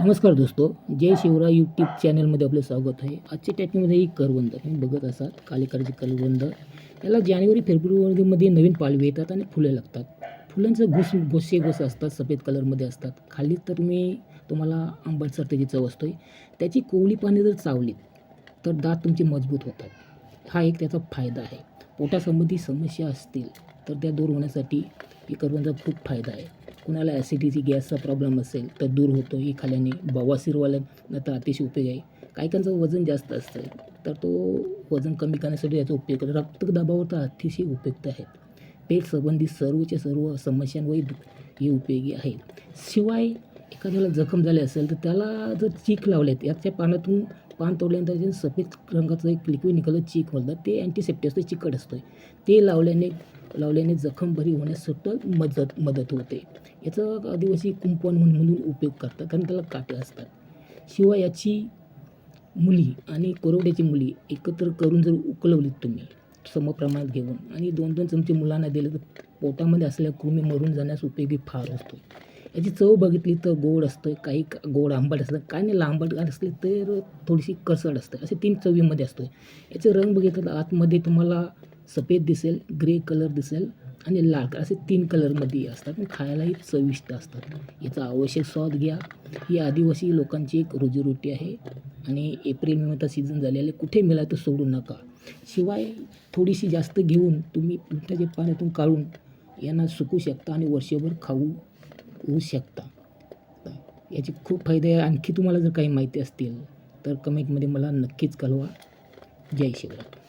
नमस्कार दोस्तो, जय शिवराय यूट्यूब चॅनलमध्ये आपलं स्वागत आहे. आजच्या टॅकमध्ये ही करवंद तुम्ही बघत असाल, काळे कलरची करवंद. याला जानेवारी फेब्रुवारीमध्ये नवीन पालवी येतात आणि फुले लागतात. फुलांचं गोसे असतात, सफेद कलरमध्ये असतात. खाली तर तुम्हाला आंबटसर त्याची चव असते. त्याची कोवळी पाने जर चावलीत तर दात तुमचे मजबूत होतात. हा एक त्याचा फायदा आहे. पोटासंबंधी समस्या असतील तर त्या दूर होण्यासाठी ही करवंदाचा खूप फायदा आहे. कुणाला ॲसिडिटी गॅसचा प्रॉब्लेम असेल तर दूर होतो ही खाल्याने. बवासीरवाल्यांना तर अतिशय उपयोग आहे. काहीकांचं वजन जास्त असतं तर तो वजन कमी करण्यासाठी याचा उपयोग करतो. रक्तदाबावर तर अतिशय उपयुक्त आहेत. पेट संबंधित सर्व समस्यांवर हे उपयोगी आहे. शिवाय एखाद्याला जखम झाली असेल तर त्याला जर चीक लावलेत, याच्या पानातून पान तोडल्यानंतर जे सफेद रंगाचं एक लिक्विड निघालं चीक म्हणतात, ते अँटीसेप्टिक असतं, चिकट असतं. ते लावल्याने जखम बरी होण्यास सुद्धा मदत होते. याचा आदिवासी कुंपण म्हणून उपयोग करतात, कारण त्याला काटे असतात. शिवाय याची मुली आणि कोरवड्याची मुली एकत्र करून जर उकळवलीत तुम्ही समप्रमाणात घेऊन आणि 2-2 चमचे मुलांना दिले तर पोटामध्ये असलेल्या कृमी मरून जाण्यास उपयोगी फार असतो. याची चव बघितली तर गोड असतं, काही गोड आंबट असतं, काही नाही आंबट असले तर थोडीशी कसड असते. असे 3 चवीमध्ये असतं. याचे रंग बघितलं तर आतमध्ये तुम्हाला सफेद दिसेल, ग्रे कलर दिसेल आणि लाल असे 3 कलरमध्ये असतात. खायलाही चविष्ट असतात. याचा आवश्यक स्वाद घ्या. ही आदिवासी लोकांची एक रोजीरोटी आहे आणि एप्रिल मेचा सीझन झालेला कुठे मिळालं तर सोडू नका. शिवाय थोडीशी जास्त घेऊन तुम्ही पिठाच्या पाण्यातून काढून यांना सुकू शकता आणि वर्षभर खाऊ शकता. याचे खूप फायदे आहे. आणखी तुम्हाला जर काही माहिती असतील तर कमेंटमध्ये मला नक्कीच कळवा. जय शिवराय.